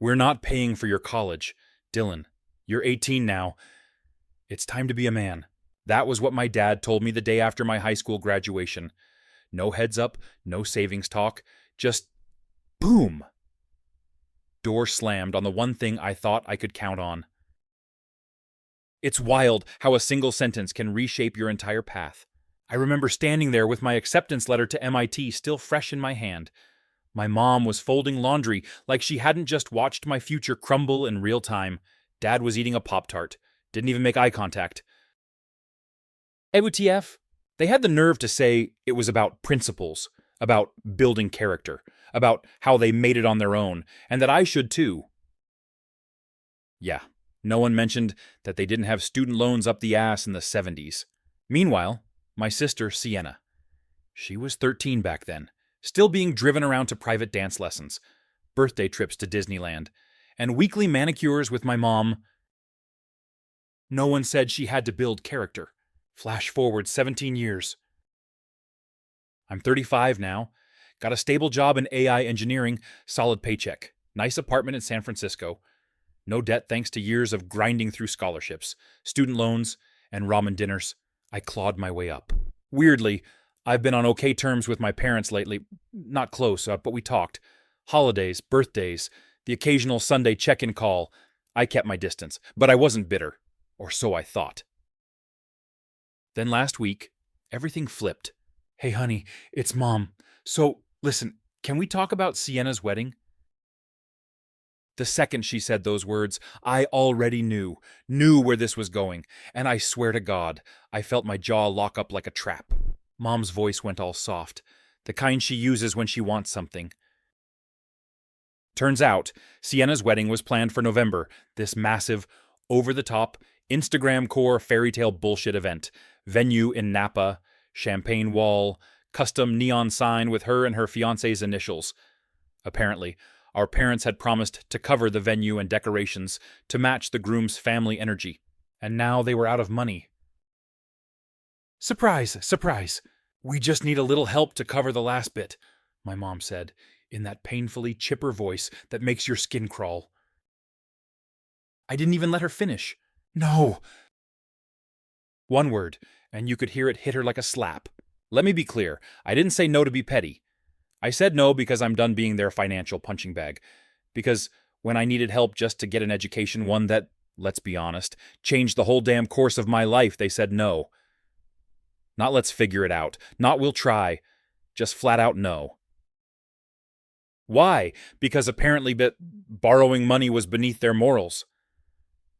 We're not paying for your college. Dylan, you're 18 now. It's time to be a man. That was what my dad told me the day after my high school graduation. No heads up, no savings talk, just boom. Door slammed on the one thing I thought I could count on. It's wild how a single sentence can reshape your entire path. I remember standing there with my acceptance letter to MIT still fresh in my hand. My mom was folding laundry like she hadn't just watched my future crumble in real time. Dad was eating a Pop-Tart. Didn't even make eye contact. WTF? They had the nerve to say it was about principles, about building character, about how they made it on their own, and that I should too. Yeah, no one mentioned that they didn't have student loans up the ass in the 70s. Meanwhile, my sister, Sienna. She was 13 back then, still being driven around to private dance lessons, birthday trips to Disneyland, and weekly manicures with my mom. No one said she had to build character. Flash forward 17 years. I'm 35 now, got a stable job in AI engineering, solid paycheck, nice apartment in San Francisco. No debt thanks to years of grinding through scholarships, student loans, and ramen dinners. I clawed my way up. Weirdly, I've been on okay terms with my parents lately. Not close, but we talked. Holidays, birthdays, the occasional Sunday check-in call. I kept my distance, but I wasn't bitter. Or so I thought. Then last week, everything flipped. Hey honey, it's Mom. So, listen, can we talk about Sienna's wedding? The second she said those words, I already knew where this was going, and I swear to God, I felt my jaw lock up like a trap. Mom's voice went all soft, the kind she uses when she wants something. Turns out, Sienna's wedding was planned for November, this massive, over-the-top, Instagram-core fairy tale bullshit event. Venue in Napa, champagne wall, custom neon sign with her and her fiancé's initials. Apparently, our parents had promised to cover the venue and decorations to match the groom's family energy, and now they were out of money. Surprise, surprise. We just need a little help to cover the last bit, my mom said, in that painfully chipper voice that makes your skin crawl. I didn't even let her finish. No. One word, and you could hear it hit her like a slap. Let me be clear, I didn't say no to be petty. I said no because I'm done being their financial punching bag. Because when I needed help just to get an education, one that, let's be honest, changed the whole damn course of my life, they said no. Not let's figure it out, not we'll try, just flat out no. Why? Because apparently borrowing money was beneath their morals.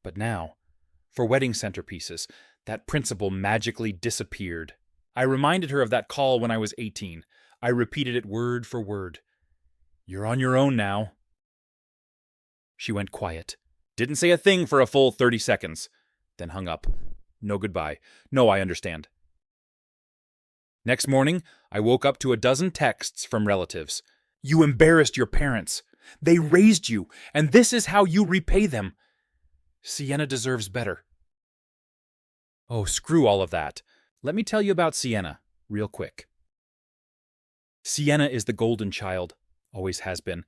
But now, for wedding centerpieces, that principle magically disappeared. I reminded her of that call when I was 18. I repeated it word for word. You're on your own now. She went quiet. Didn't say a thing for a full 30 seconds. Then hung up. No goodbye. No, I understand. Next morning, I woke up to a dozen texts from relatives. You embarrassed your parents. They raised you, and this is how you repay them. Sienna deserves better. Oh, screw all of that. Let me tell you about Sienna, real quick. Sienna is the golden child. Always has been.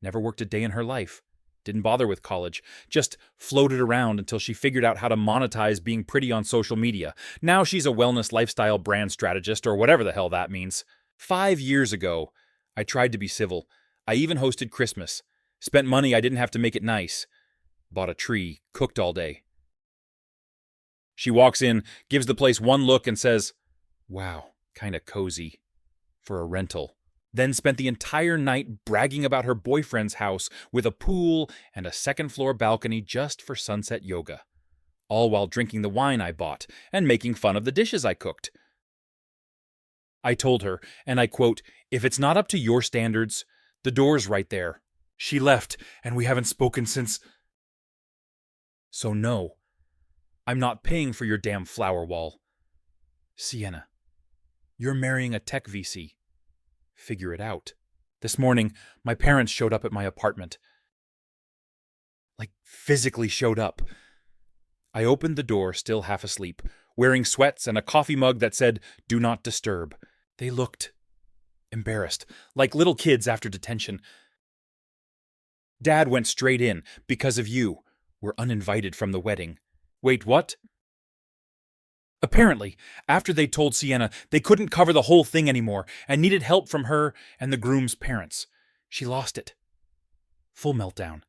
Never worked a day in her life. Didn't bother with college. Just floated around until she figured out how to monetize being pretty on social media. Now she's a wellness lifestyle brand strategist, or whatever the hell that means. 5 years ago, I tried to be civil. I even hosted Christmas. Spent money I didn't have to make it nice. Bought a tree, cooked all day. She walks in, gives the place one look and says, wow, kinda cozy. For a rental. Then spent the entire night bragging about her boyfriend's house with a pool and a second-floor balcony just for sunset yoga. All while drinking the wine I bought and making fun of the dishes I cooked. I told her, and I quote, if it's not up to your standards, the door's right there. She left, and we haven't spoken since... So no, I'm not paying for your damn flower wall. Sienna, you're marrying a tech VC. Figure it out. This morning, my parents showed up at my apartment. Like, physically showed up. I opened the door, still half asleep, wearing sweats and a coffee mug that said, "Do not disturb." They looked embarrassed, like little kids after detention. Dad went straight in, because of you. We're uninvited from the wedding. Wait, what? Apparently, after they told Sienna they couldn't cover the whole thing anymore and needed help from her and the groom's parents, she lost it. Full meltdown.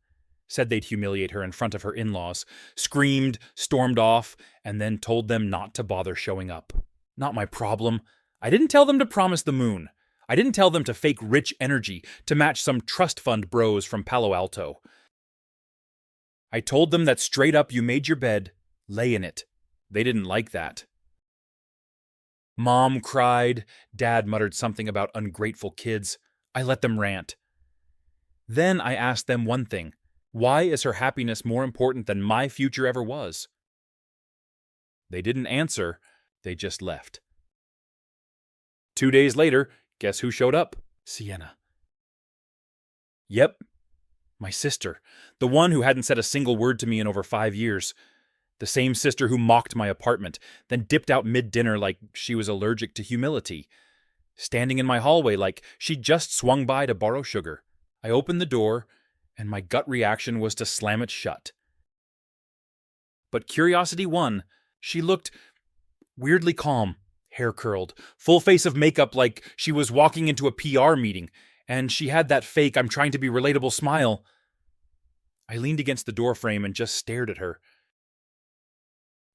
Said they'd humiliate her in front of her in-laws, screamed, stormed off, and then told them not to bother showing up. Not my problem. I didn't tell them to promise the moon. I didn't tell them to fake rich energy to match some trust fund bros from Palo Alto. I told them that straight up you made your bed, lay in it. They didn't like that. Mom cried. Dad muttered something about ungrateful kids. I let them rant. Then I asked them one thing. Why is her happiness more important than my future ever was? They didn't answer. They just left. 2 days later, guess who showed up? Sienna. Yep. My sister. The one who hadn't said a single word to me in over 5 years. The same sister who mocked my apartment, then dipped out mid-dinner like she was allergic to humility. Standing in my hallway like she'd just swung by to borrow sugar. I opened the door, and my gut reaction was to slam it shut. But curiosity won. She looked weirdly calm, hair curled, full face of makeup like she was walking into a PR meeting, and she had that fake I'm trying to be relatable smile. I leaned against the doorframe and just stared at her.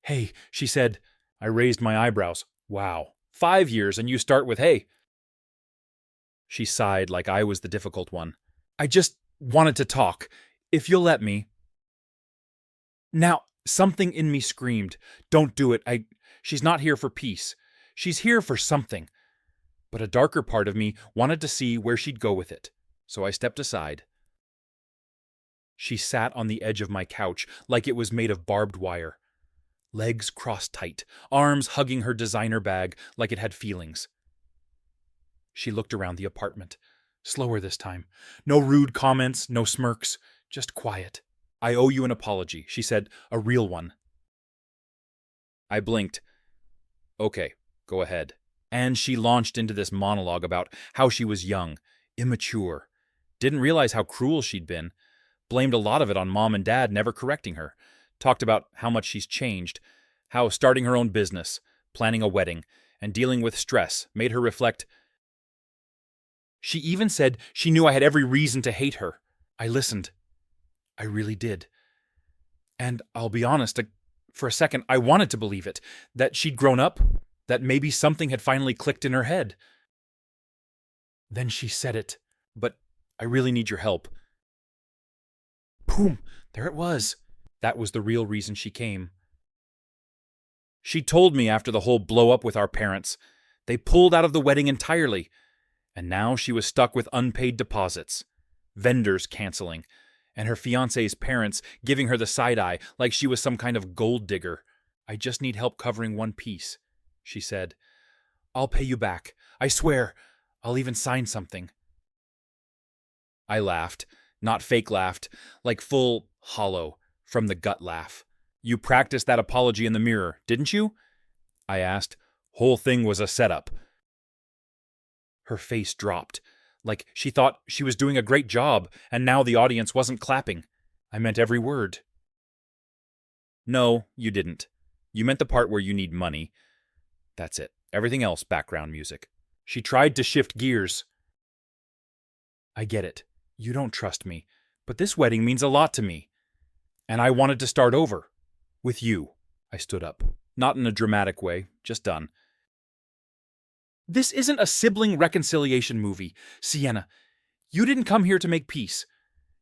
Hey, she said. I raised my eyebrows. Wow, 5 years and you start with hey. She sighed like I was the difficult one. I just wanted to talk, if you'll let me. Now, something in me screamed, don't do it, she's not here for peace. She's here for something. But a darker part of me wanted to see where she'd go with it, so I stepped aside. She sat on the edge of my couch like it was made of barbed wire. Legs crossed tight, arms hugging her designer bag like it had feelings. She looked around the apartment. Slower this time. No rude comments, no smirks, just quiet. I owe you an apology, she said, a real one. I blinked. Okay, go ahead. And she launched into this monologue about how she was young, immature, didn't realize how cruel she'd been, blamed a lot of it on Mom and Dad never correcting her, talked about how much she's changed, how starting her own business, planning a wedding, and dealing with stress made her reflect. She even said she knew I had every reason to hate her. I listened. I really did. And I'll be honest, for a second, I wanted to believe it, that she'd grown up, that maybe something had finally clicked in her head. Then she said it, but I really need your help. Boom, there it was. That was the real reason she came. She told me after the whole blow-up with our parents, they pulled out of the wedding entirely, and now she was stuck with unpaid deposits, vendors canceling, and her fiancé's parents giving her the side-eye like she was some kind of gold digger. I just need help covering one piece, she said. I'll pay you back. I swear. I'll even sign something. I laughed, not fake laughed, like full, hollow, from the gut laugh. You practiced that apology in the mirror, didn't you? I asked. Whole thing was a setup. Her face dropped, like she thought she was doing a great job, and now the audience wasn't clapping. I meant every word. No, you didn't. You meant the part where you need money. That's it. Everything else, background music. She tried to shift gears. I get it. You don't trust me, but this wedding means a lot to me. And I wanted to start over. With you. I stood up. Not in a dramatic way, just done. This isn't a sibling reconciliation movie, Sienna. You didn't come here to make peace.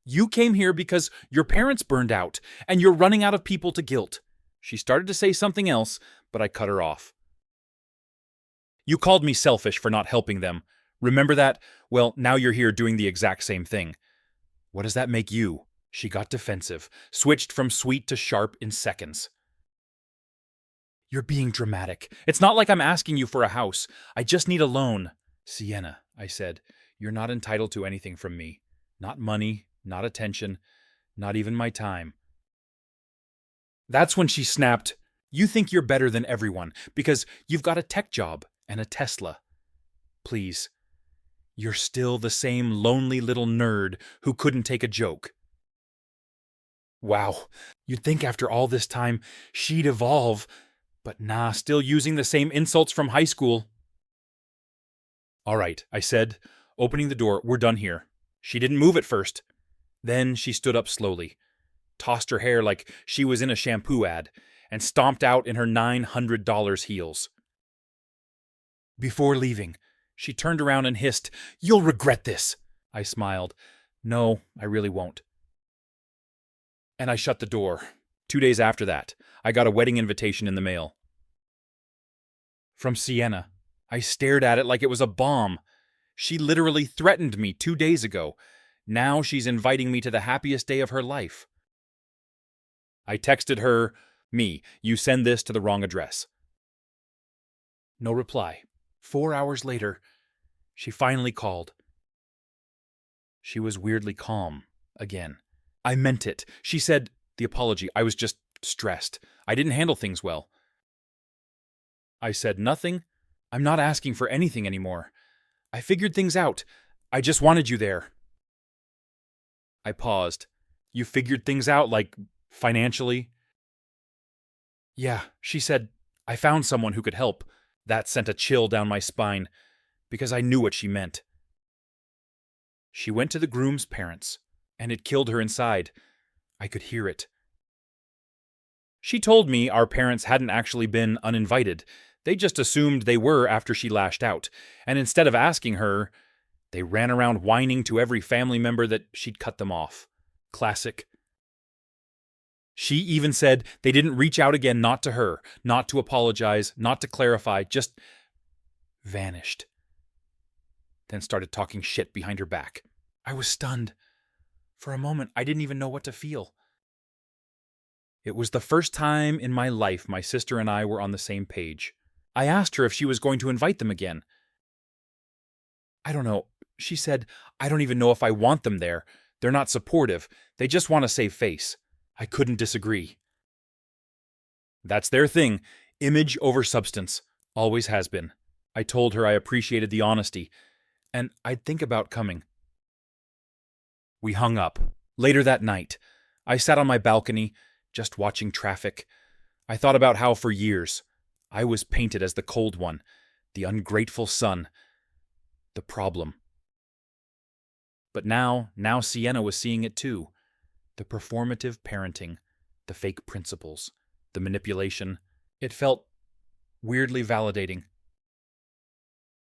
You came here because your parents burned out, and you're running out of people to guilt. She started to say something else, but I cut her off. You called me selfish for not helping them. Remember that? Well, now you're here doing the exact same thing. What does that make you? She got defensive, switched from sweet to sharp in seconds. You're being dramatic. It's not like I'm asking you for a house. I just need a loan. Sienna, I said, you're not entitled to anything from me. Not money, not attention, not even my time. That's when she snapped, you think you're better than everyone because you've got a tech job and a Tesla. Please, you're still the same lonely little nerd who couldn't take a joke. Wow, you'd think after all this time she'd evolve, but nah, still using the same insults from high school. All right, I said, opening the door. We're done here. She didn't move at first. Then she stood up slowly, tossed her hair like she was in a shampoo ad, and stomped out in her $900 heels. Before leaving, she turned around and hissed, "You'll regret this." I smiled. No, I really won't. And I shut the door. 2 days after that, I got a wedding invitation in the mail. From Sienna. I stared at it like it was a bomb. She literally threatened me 2 days ago. Now she's inviting me to the happiest day of her life. I texted her, "You send this to the wrong address." No reply. 4 hours later, she finally called. She was weirdly calm, again. I meant it. She said, "The apology, I was just stressed. I didn't handle things well." I said, "Nothing. I'm not asking for anything anymore. I figured things out. I just wanted you there." I paused. "You figured things out, like, financially?" "Yeah," she said. "I found someone who could help." That sent a chill down my spine, because I knew what she meant. She went to the groom's parents, and it killed her inside. I could hear it. She told me our parents hadn't actually been uninvited. They just assumed they were after she lashed out, and instead of asking her, they ran around whining to every family member that she'd cut them off. Classic. She even said they didn't reach out again, not to her, not to apologize, not to clarify, just vanished. Then started talking shit behind her back. I was stunned. For a moment, I didn't even know what to feel. It was the first time in my life my sister and I were on the same page. I asked her if she was going to invite them again. "I don't know," she said. "I don't even know if I want them there. They're not supportive. They just want to save face." I couldn't disagree. That's their thing. Image over substance. Always has been. I told her I appreciated the honesty, and I'd think about coming. We hung up. Later that night, I sat on my balcony, just watching traffic. I thought about how for years I was painted as the cold one, the ungrateful son, the problem. But now Sienna was seeing it too. The performative parenting, the fake principles, the manipulation. It felt weirdly validating.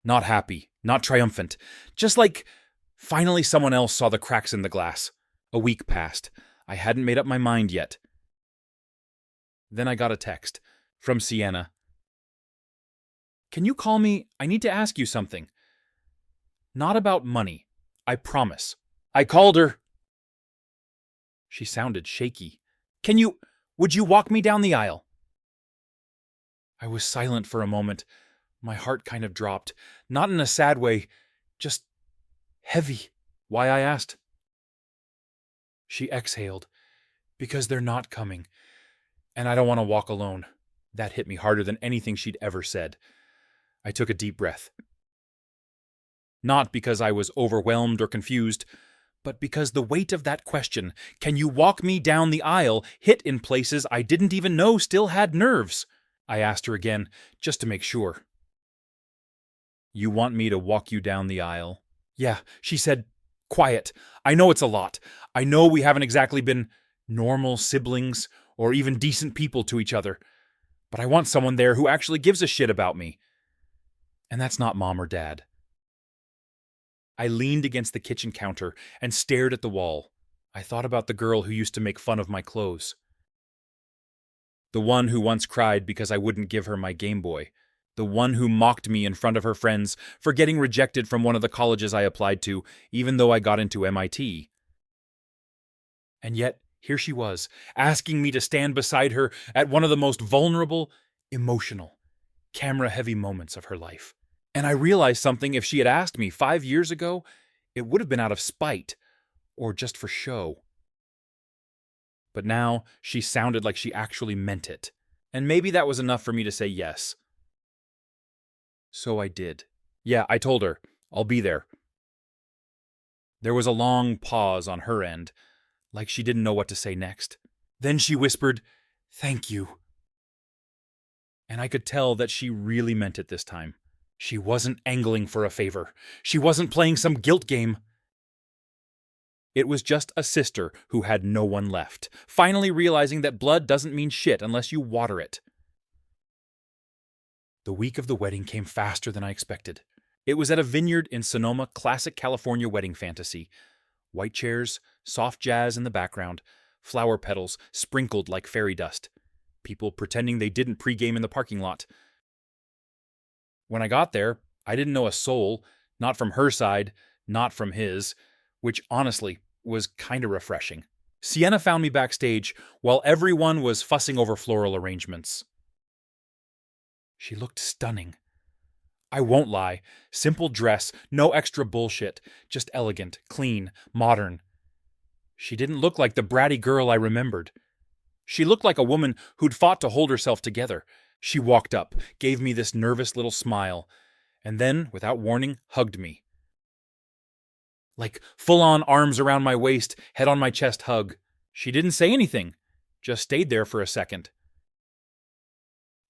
Not happy, not triumphant. Just like finally someone else saw the cracks in the glass. A week passed. I hadn't made up my mind yet. Then I got a text from Sienna. "Can you call me? I need to ask you something. Not about money. I promise." I called her. She sounded shaky. Would you walk me down the aisle?" I was silent for a moment. My heart kind of dropped. Not in a sad way, just heavy. Why, I asked. She exhaled. "Because they're not coming. And I don't want to walk alone." That hit me harder than anything she'd ever said. I took a deep breath. Not because I was overwhelmed or confused, but because the weight of that question, "Can you walk me down the aisle?" hit in places I didn't even know still had nerves. I asked her again, just to make sure. "You want me to walk you down the aisle?" "Yeah," she said. "Quiet. I know it's a lot. I know we haven't exactly been normal siblings or even decent people to each other. But I want someone there who actually gives a shit about me. And that's not Mom or Dad." I leaned against the kitchen counter and stared at the wall. I thought about the girl who used to make fun of my clothes. The one who once cried because I wouldn't give her my Game Boy. The one who mocked me in front of her friends for getting rejected from one of the colleges I applied to, even though I got into MIT. And yet, here she was, asking me to stand beside her at one of the most vulnerable, emotional, camera-heavy moments of her life. And I realized something. If she had asked me 5 years ago, it would have been out of spite, or just for show. But now, she sounded like she actually meant it. And maybe that was enough for me to say yes. So I did. Yeah, I told her, "I'll be there." There was a long pause on her end, like she didn't know what to say next. Then she whispered, "Thank you." And I could tell that she really meant it this time. She wasn't angling for a favor. She wasn't playing some guilt game. It was just a sister who had no one left, finally realizing that blood doesn't mean shit unless you water it. The week of the wedding came faster than I expected. It was at a vineyard in Sonoma, classic California wedding fantasy. White chairs, soft jazz in the background, flower petals sprinkled like fairy dust. People pretending they didn't pregame in the parking lot. When I got there, I didn't know a soul, not from her side, not from his, which honestly was kind of refreshing. Sienna found me backstage while everyone was fussing over floral arrangements. She looked stunning. I won't lie, simple dress, no extra bullshit, just elegant, clean, modern. She didn't look like the bratty girl I remembered. She looked like a woman who'd fought to hold herself together. She walked up, gave me this nervous little smile, and then, without warning, hugged me. Like full-on arms around my waist, head on my chest hug. She didn't say anything, just stayed there for a second.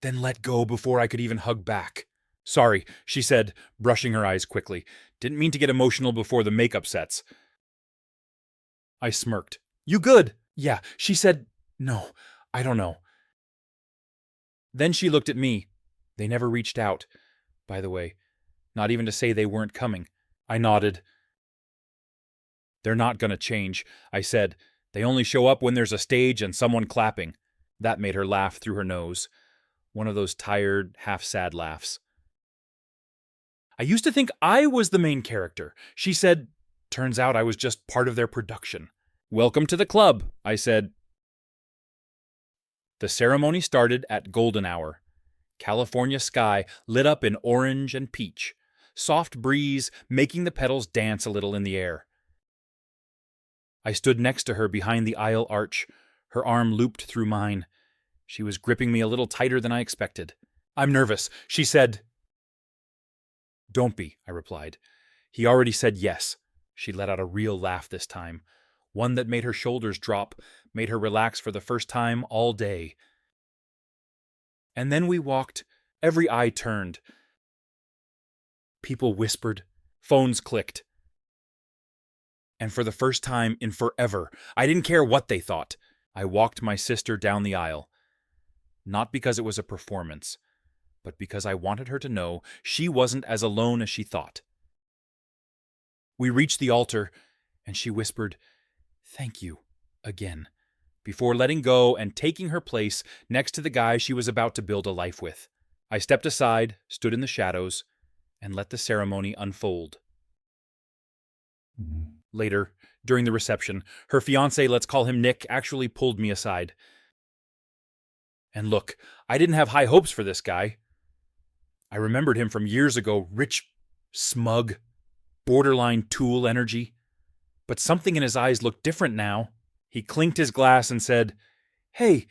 Then let go before I could even hug back. "Sorry," she said, brushing her eyes quickly. "Didn't mean to get emotional before the makeup sets." I smirked. "You good?" "Yeah," she said. "No, I don't know." Then she looked at me. They never reached out, by the way, not even to say they weren't coming. I nodded. "They're not gonna change," I said. "They only show up when there's a stage and someone clapping." That made her laugh through her nose. One of those tired, half-sad laughs. "I used to think I was the main character," she said. "Turns out I was just part of their production." "Welcome to the club," I said. The ceremony started at golden hour. California sky lit up in orange and peach. Soft breeze making the petals dance a little in the air. I stood next to her behind the aisle arch, her arm looped through mine. She was gripping me a little tighter than I expected. "I'm nervous," she said. "Don't be," I replied. "He already said yes." She let out a real laugh this time, one that made her shoulders drop, made her relax for the first time all day. And then we walked, every eye turned. People whispered, phones clicked. And for the first time in forever, I didn't care what they thought. I walked my sister down the aisle. Not because it was a performance, but because I wanted her to know she wasn't as alone as she thought. We reached the altar, and she whispered, "Thank you," again, before letting go and taking her place next to the guy she was about to build a life with. I stepped aside, stood in the shadows, and let the ceremony unfold. Later, during the reception, her fiancé, let's call him Nick, actually pulled me aside. And look, I didn't have high hopes for this guy. I remembered him from years ago, rich, smug, borderline tool energy. But something in his eyes looked different now. He clinked his glass and said, "Hey,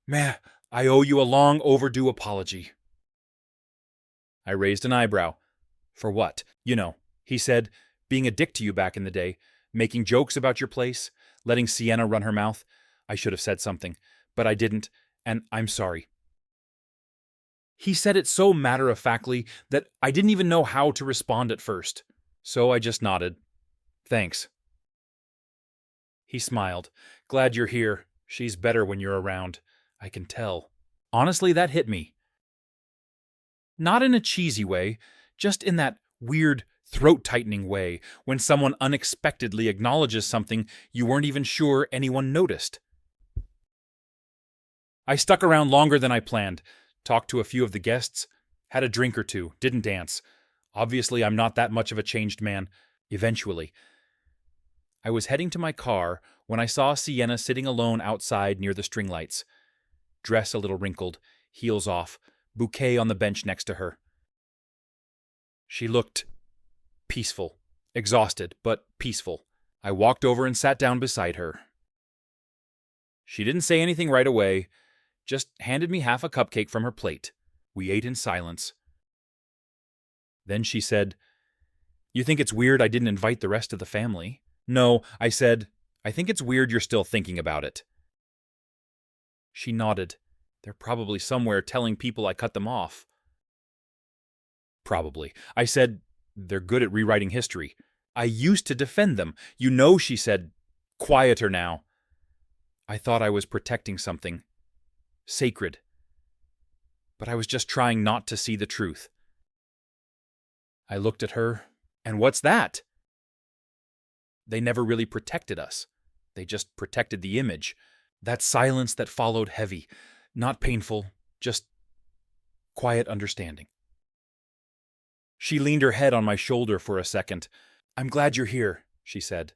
meh, I owe you a long overdue apology." I raised an eyebrow. "For what?" "You know," he said, "being a dick to you back in the day, making jokes about your place, letting Sienna run her mouth. I should have said something, but I didn't, and I'm sorry." He said it so matter-of-factly that I didn't even know how to respond at first, so I just nodded. "Thanks." He smiled. "Glad you're here. She's better when you're around. I can tell." Honestly, that hit me. Not in a cheesy way, just in that weird, throat-tightening way when someone unexpectedly acknowledges something you weren't even sure anyone noticed. I stuck around longer than I planned, talked to a few of the guests, had a drink or two, didn't dance. Obviously, I'm not that much of a changed man. Eventually. I was heading to my car when I saw Sienna sitting alone outside near the string lights. Dress a little wrinkled, heels off, bouquet on the bench next to her. She looked peaceful, exhausted, but peaceful. I walked over and sat down beside her. She didn't say anything right away, just handed me half a cupcake from her plate. We ate in silence. Then she said, "You think it's weird I didn't invite the rest of the family?" "No," I said. "I think it's weird you're still thinking about it." She nodded. They're probably somewhere telling people I cut them off. Probably. I said, they're good at rewriting history. I used to defend them. You know, she said, quieter now. I thought I was protecting something sacred. But I was just trying not to see the truth. I looked at her, and what's that? They never really protected us. They just protected the image. That silence that followed heavy. Not painful, just quiet understanding. She leaned her head on my shoulder for a second. I'm glad you're here, she said.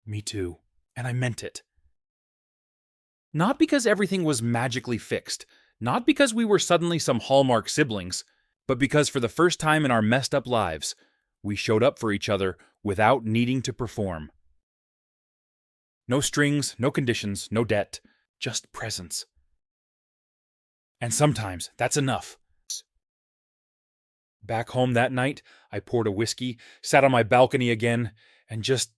Me too, and I meant it. Not because everything was magically fixed, not because we were suddenly some Hallmark siblings, but because for the first time in our messed up lives, we showed up for each other without needing to perform. No strings, no conditions, no debt, just presence. And sometimes that's enough. Back home that night, I poured a whiskey, sat on my balcony again, and just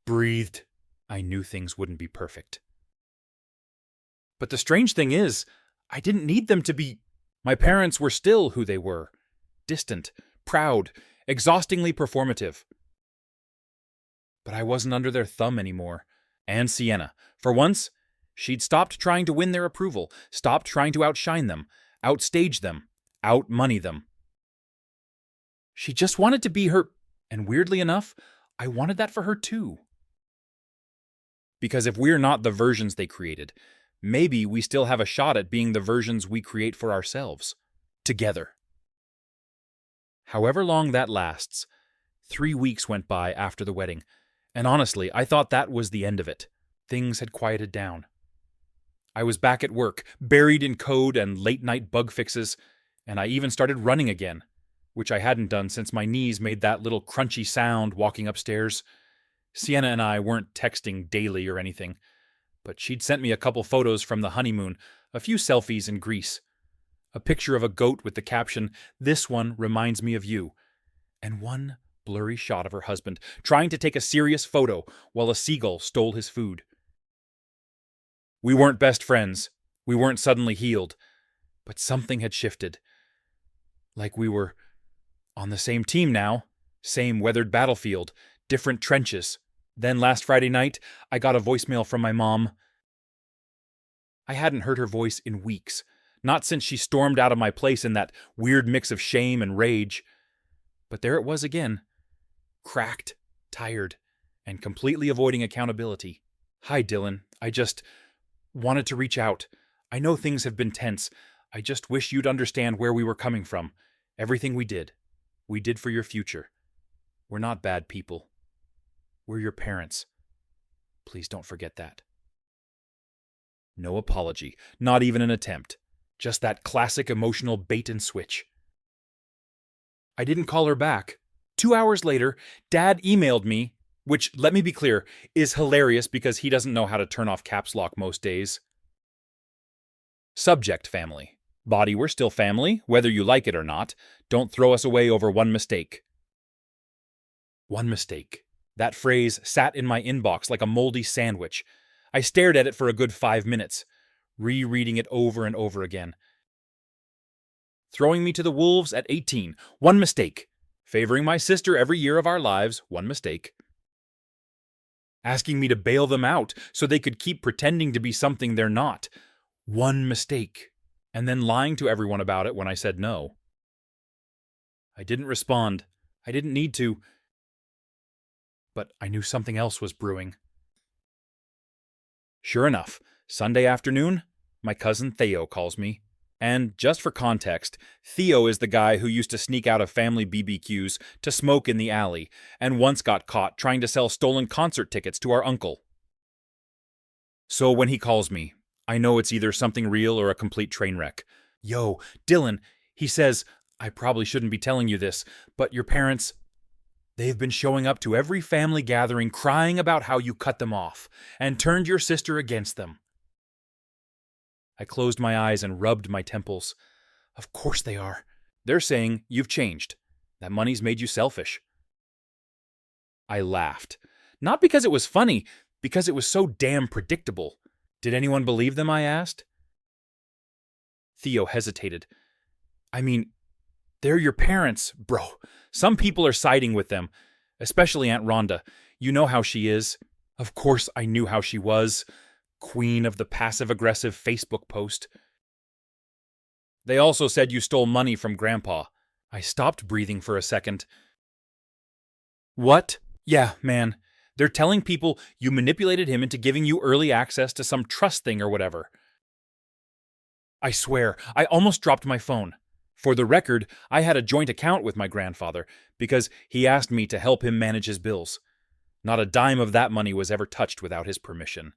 breathed. I knew things wouldn't be perfect. But the strange thing is, I didn't need them to be. My parents were still who they were. Distant, proud, exhaustingly performative. But I wasn't under their thumb anymore. And Sienna, for once, she'd stopped trying to win their approval, stopped trying to outshine them, outstage them, outmoney them. She just wanted to be her, and weirdly enough, I wanted that for her too. Because if we're not the versions they created, maybe we still have a shot at being the versions we create for ourselves. Together. However long that lasts, 3 weeks went by after the wedding, and honestly, I thought that was the end of it. Things had quieted down. I was back at work, buried in code and late-night bug fixes, and I even started running again, which I hadn't done since my knees made that little crunchy sound walking upstairs. Sienna and I weren't texting daily or anything, but she'd sent me a couple photos from the honeymoon, a few selfies in Greece. A picture of a goat with the caption, "This one reminds me of you," and one blurry shot of her husband trying to take a serious photo while a seagull stole his food. We weren't best friends. We weren't suddenly healed. But something had shifted. Like we were on the same team now, same weathered battlefield, different trenches. Then last Friday night, I got a voicemail from my mom. I hadn't heard her voice in weeks, not since she stormed out of my place in that weird mix of shame and rage. But there it was again, cracked, tired, and completely avoiding accountability. Hi, Dylan. I just wanted to reach out. I know things have been tense. I just wish you'd understand where we were coming from. Everything we did for your future. We're not bad people. We're your parents. Please don't forget that. No apology, not even an attempt. Just that classic emotional bait and switch. I didn't call her back. 2 hours later, Dad emailed me, which, let me be clear, is hilarious because he doesn't know how to turn off caps lock most days. Subject family. Body, we're still family, whether you like it or not. Don't throw us away over one mistake. One mistake. That phrase sat in my inbox like a moldy sandwich. I stared at it for a good 5 minutes, rereading it over and over again. Throwing me to the wolves at 18. One mistake. Favoring my sister every year of our lives. One mistake. Asking me to bail them out so they could keep pretending to be something they're not. One mistake. And then lying to everyone about it when I said no. I didn't respond. I didn't need to. But I knew something else was brewing. Sure enough, Sunday afternoon, my cousin Theo calls me. And just for context, Theo is the guy who used to sneak out of family BBQs to smoke in the alley, and once got caught trying to sell stolen concert tickets to our uncle. So when he calls me, I know it's either something real or a complete train wreck. Yo, Dylan, he says, I probably shouldn't be telling you this, but your parents, they've been showing up to every family gathering crying about how you cut them off and turned your sister against them. I closed my eyes and rubbed my temples. Of course they are. They're saying you've changed. That money's made you selfish. I laughed. Not because it was funny, because it was so damn predictable. Did anyone believe them? I asked. Theo hesitated. I mean, they're your parents, bro. Some people are siding with them, especially Aunt Rhonda. You know how she is. Of course I knew how she was. Queen of the passive-aggressive Facebook post. They also said you stole money from Grandpa. I stopped breathing for a second. What? Yeah, man. They're telling people you manipulated him into giving you early access to some trust thing or whatever. I swear, I almost dropped my phone. For the record, I had a joint account with my grandfather because he asked me to help him manage his bills. Not a dime of that money was ever touched without his permission.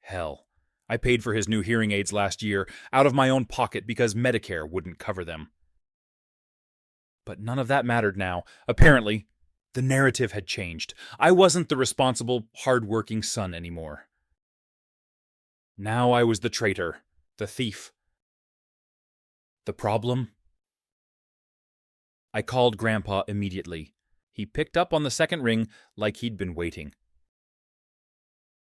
Hell, I paid for his new hearing aids last year out of my own pocket because Medicare wouldn't cover them. But none of that mattered now. Apparently, the narrative had changed. I wasn't the responsible, hard-working son anymore. Now I was the traitor, the thief. The problem? I called Grandpa immediately. He picked up on the second ring like he'd been waiting.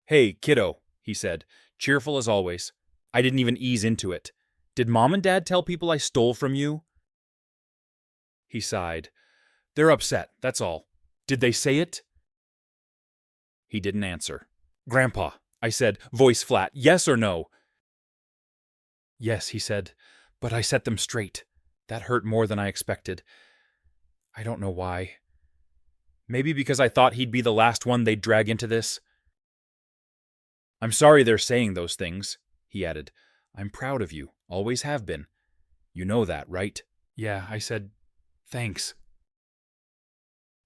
Hey, kiddo, he said, cheerful as always. I didn't even ease into it. Did Mom and Dad tell people I stole from you? He sighed. They're upset, that's all. Did they say it? He didn't answer. Grandpa, I said, voice flat, yes or no? Yes, he said, but I set them straight. That hurt more than I expected. I don't know why. Maybe because I thought he'd be the last one they'd drag into this. I'm sorry they're saying those things, he added. I'm proud of you, always have been. You know that, right? Yeah, I said, thanks.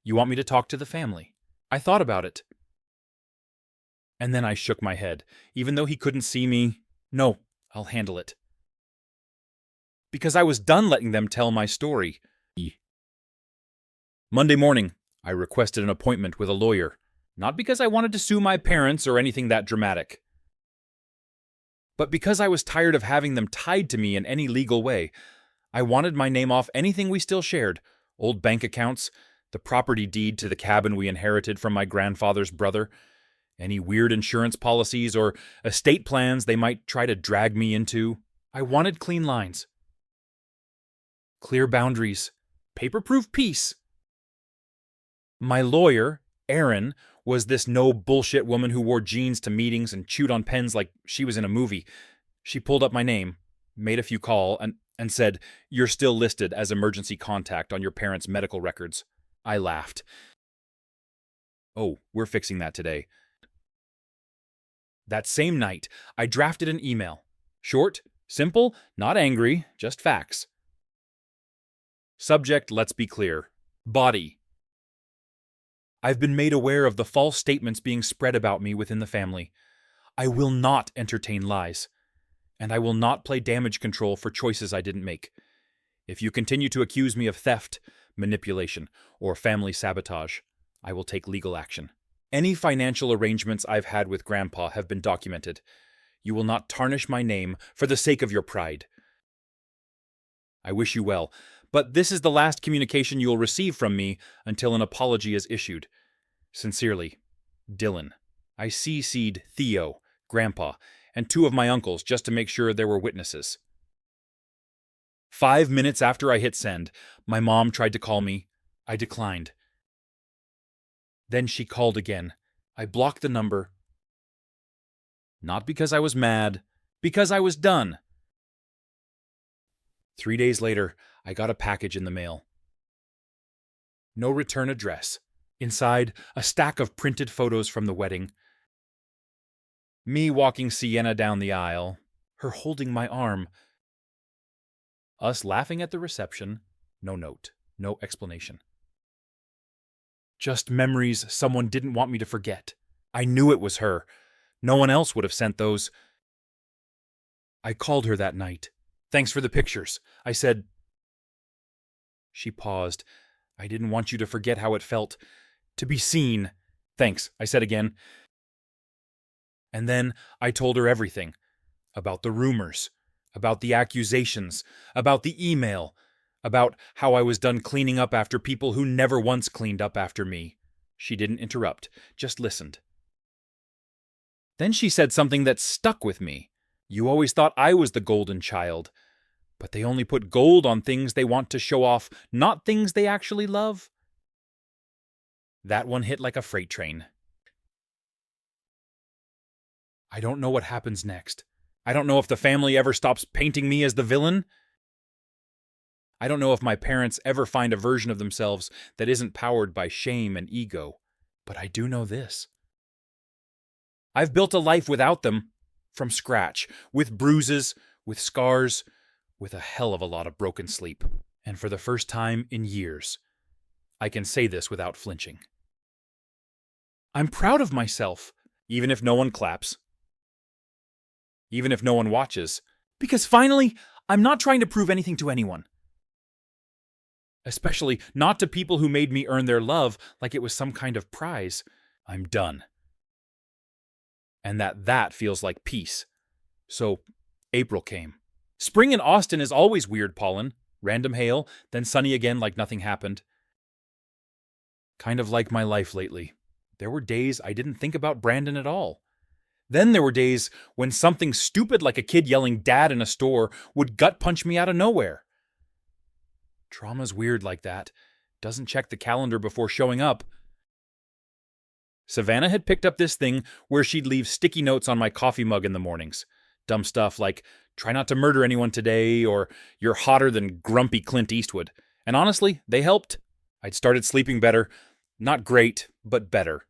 You want me to talk to the family? I thought about it. And then I shook my head, even though he couldn't see me. No, I'll handle it. Because I was done letting them tell my story. Monday morning, I requested an appointment with a lawyer, not because I wanted to sue my parents or anything that dramatic, but because I was tired of having them tied to me in any legal way. I wanted my name off anything we still shared, old bank accounts, the property deed to the cabin we inherited from my grandfather's brother, any weird insurance policies or estate plans they might try to drag me into. I wanted clean lines. Clear boundaries. Paper-proof peace. My lawyer, Erin, was this no-bullshit woman who wore jeans to meetings and chewed on pens like she was in a movie. She pulled up my name, made a few calls, and said, "You're still listed as emergency contact on your parents' medical records." I laughed. Oh, we're fixing that today. That same night, I drafted an email. Short, simple, not angry, just facts. Subject, let's be clear. Body. I've been made aware of the false statements being spread about me within the family. I will not entertain lies, and I will not play damage control for choices I didn't make. If you continue to accuse me of theft, manipulation, or family sabotage, I will take legal action. Any financial arrangements I've had with Grandpa have been documented. You will not tarnish my name for the sake of your pride. I wish you well, but this is the last communication you will receive from me until an apology is issued. Sincerely, Dylan. I CC'd Theo, Grandpa, and 2 of my uncles just to make sure there were witnesses. 5 minutes after I hit send, my mom tried to call me. I declined. Then she called again. I blocked the number. Not because I was mad, because I was done. 3 days later, I got a package in the mail. No return address. Inside, a stack of printed photos from the wedding. Me walking Sienna down the aisle, her holding my arm. Us laughing at the reception. No note, no explanation. Just memories someone didn't want me to forget. I knew it was her. No one else would have sent those. I called her that night. Thanks for the pictures. I said. She paused. I didn't want you to forget how it felt. To be seen. Thanks, I said again. And then I told her everything. About the rumors. About the accusations. About the email. About how I was done cleaning up after people who never once cleaned up after me. She didn't interrupt, just listened. Then she said something that stuck with me. You always thought I was the golden child, but they only put gold on things they want to show off, not things they actually love. That one hit like a freight train. I don't know what happens next. I don't know if the family ever stops painting me as the villain. I don't know if my parents ever find a version of themselves that isn't powered by shame and ego. But I do know this. I've built a life without them, from scratch, with bruises, with scars, with a hell of a lot of broken sleep. And for the first time in years, I can say this without flinching. I'm proud of myself, even if no one claps. Even if no one watches. Because finally, I'm not trying to prove anything to anyone. Especially not to people who made me earn their love like it was some kind of prize. I'm done. And that feels like peace. So, April came. Spring in Austin is always weird pollen. Random hail, then sunny again like nothing happened. Kind of like my life lately. There were days I didn't think about Brandon at all. Then there were days when something stupid like a kid yelling "Dad" in a store would gut punch me out of nowhere. Trauma's weird like that. Doesn't check the calendar before showing up. Savannah had picked up this thing where she'd leave sticky notes on my coffee mug in the mornings. Dumb stuff like, "Try not to murder anyone today," or "You're hotter than grumpy Clint Eastwood." And honestly, they helped. I'd started sleeping better. Not great, but better.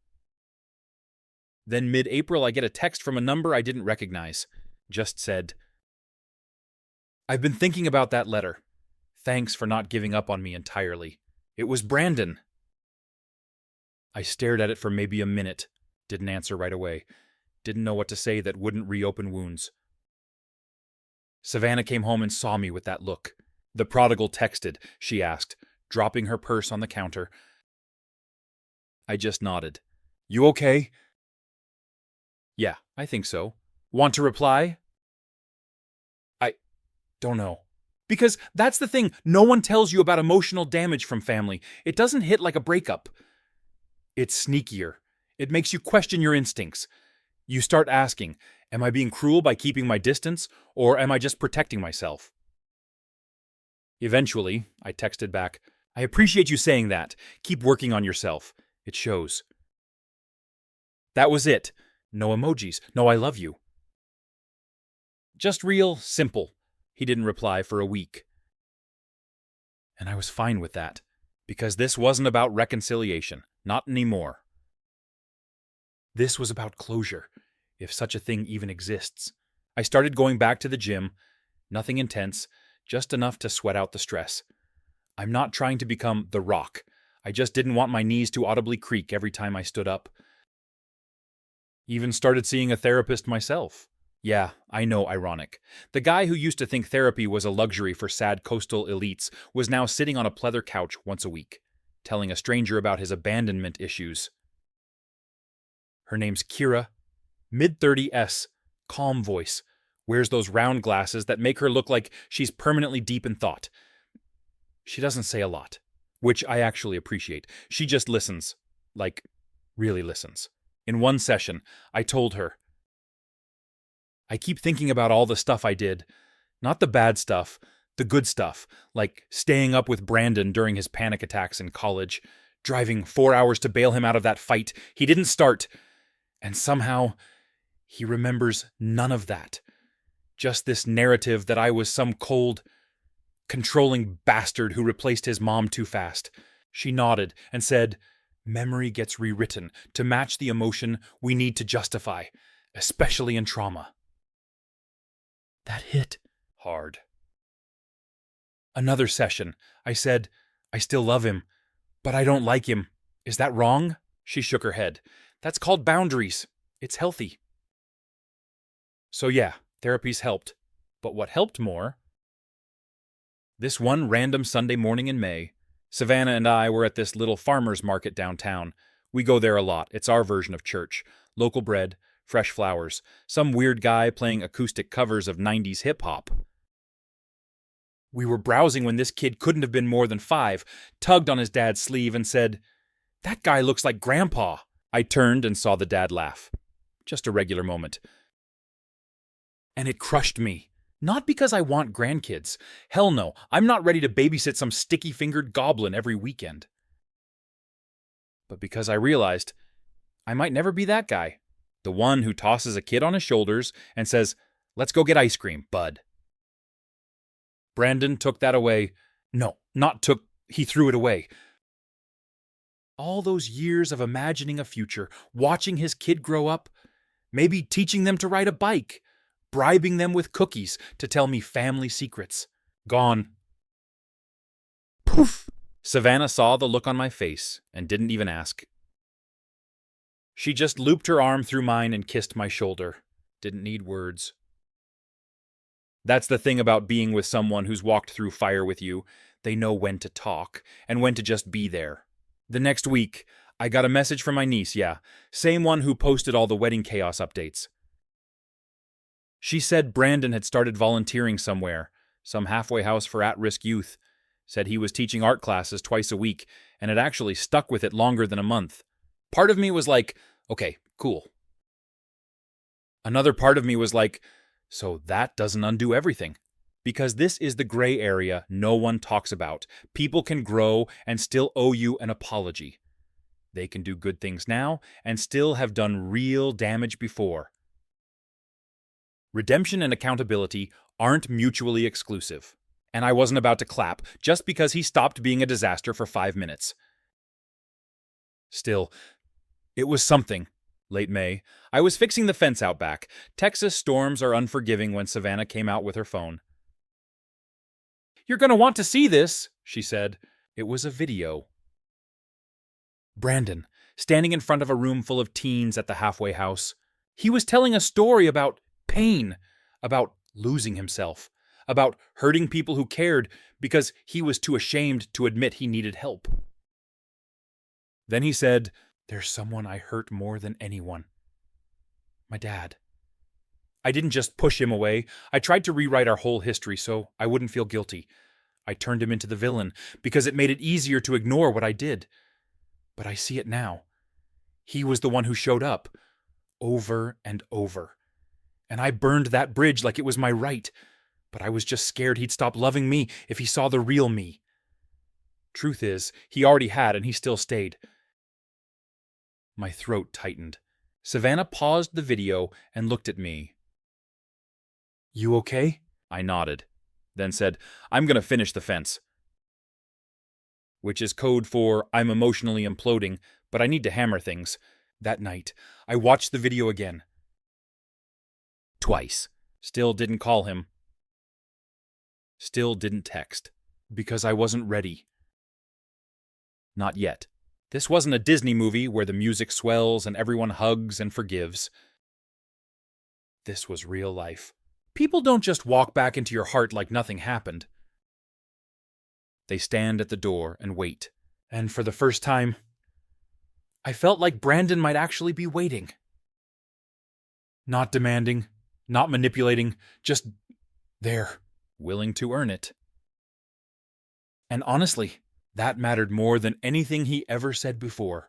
Then mid-April, I get a text from a number I didn't recognize. Just said, "I've been thinking about that letter. Thanks for not giving up on me entirely. It was Brandon." I stared at it for maybe a minute. Didn't answer right away. Didn't know what to say that wouldn't reopen wounds. Savannah came home and saw me with that look. "The prodigal texted," she asked, dropping her purse on the counter. I just nodded. "You okay?" "Yeah, I think so. Want to reply?" "I don't know." Because that's the thing, no one tells you about emotional damage from family. It doesn't hit like a breakup. It's sneakier. It makes you question your instincts. You start asking, am I being cruel by keeping my distance, or am I just protecting myself? Eventually, I texted back, "I appreciate you saying that. Keep working on yourself. It shows." That was it. No emojis. No "I love you." Just real, simple. He didn't reply for a week. And I was fine with that, because this wasn't about reconciliation. Not anymore. This was about closure, if such a thing even exists. I started going back to the gym. Nothing intense, just enough to sweat out the stress. I'm not trying to become The Rock. I just didn't want my knees to audibly creak every time I stood up. Even started seeing a therapist myself. Yeah, I know, ironic. The guy who used to think therapy was a luxury for sad coastal elites was now sitting on a pleather couch once a week, telling a stranger about his abandonment issues. Her name's Kira, mid-30s, calm voice, wears those round glasses that make her look like she's permanently deep in thought. She doesn't say a lot, which I actually appreciate. She just listens, like, really listens. In one session, I told her, "I keep thinking about all the stuff I did. Not the bad stuff, the good stuff, like staying up with Brandon during his panic attacks in college, driving 4 hours to bail him out of that fight he didn't start. And somehow, he remembers none of that. Just this narrative that I was some cold, controlling bastard who replaced his mom too fast." She nodded and said, "Memory gets rewritten to match the emotion we need to justify, especially in trauma." That hit hard. Another session. I said, "I still love him, but I don't like him. Is that wrong?" She shook her head. "That's called boundaries. It's healthy." So yeah, therapy's helped. But what helped more? This one random Sunday morning in May, Savannah and I were at this little farmer's market downtown. We go there a lot. It's our version of church. Local bread, fresh flowers, some weird guy playing acoustic covers of 90s hip-hop. We were browsing when this kid couldn't have been more than 5, tugged on his dad's sleeve and said, "That guy looks like Grandpa." I turned and saw the dad laugh. just a regular moment. And it crushed me. Not because I want grandkids. Hell no, I'm not ready to babysit some sticky-fingered goblin every weekend. But because I realized I might never be that guy. The one who tosses a kid on his shoulders and says, "Let's go get ice cream, bud." Brandon took that away. No, not took, he threw it away. All those years of imagining a future, watching his kid grow up, maybe teaching them to ride a bike, bribing them with cookies to tell me family secrets. Gone. Poof! Savannah saw the look on my face and didn't even ask. She just looped her arm through mine and kissed my shoulder. Didn't need words. That's the thing about being with someone who's walked through fire with you. They know when to talk and when to just be there. The next week, I got a message from my niece, same one who posted all the wedding chaos updates. She said Brandon had started volunteering somewhere, some halfway house for at-risk youth, said he was teaching art classes twice a week and had actually stuck with it longer than a month. Part of me was like, okay, cool. Another part of me was like, so that doesn't undo everything. Because this is the gray area no one talks about. People can grow and still owe you an apology. They can do good things now and still have done real damage before. Redemption and accountability aren't mutually exclusive. And I wasn't about to clap just because he stopped being a disaster for 5 minutes. Still, it was something. Late May, I was fixing the fence out back. Texas storms are unforgiving when Savannah came out with her phone. "You're going to want to see this," she said. It was a video. Brandon, standing in front of a room full of teens at the halfway house. He was telling a story about pain, about losing himself, about hurting people who cared because he was too ashamed to admit he needed help. Then he said, "There's someone I hurt more than anyone. My dad." I didn't just push him away. I tried to rewrite our whole history so I wouldn't feel guilty. I turned him into the villain because it made it easier to ignore what I did. But I see it now. He was the one who showed up, over and over. And I burned that bridge like it was my right. But I was just scared he'd stop loving me if he saw the real me. Truth is, he already had and he still stayed. My throat tightened. Savannah paused the video and looked at me. "You okay?" I nodded, then said, "I'm going to finish the fence." Which is code for I'm emotionally imploding, but I need to hammer things. That night, I watched the video again. Twice. Still didn't call him. Still didn't text. Because I wasn't ready. Not yet. This wasn't a Disney movie where the music swells and everyone hugs and forgives. This was real life. People don't just walk back into your heart like nothing happened. They stand at the door and wait. And for the first time, I felt like Brandon might actually be waiting. Not demanding, not manipulating, just there, willing to earn it. And honestly, that mattered more than anything he ever said before.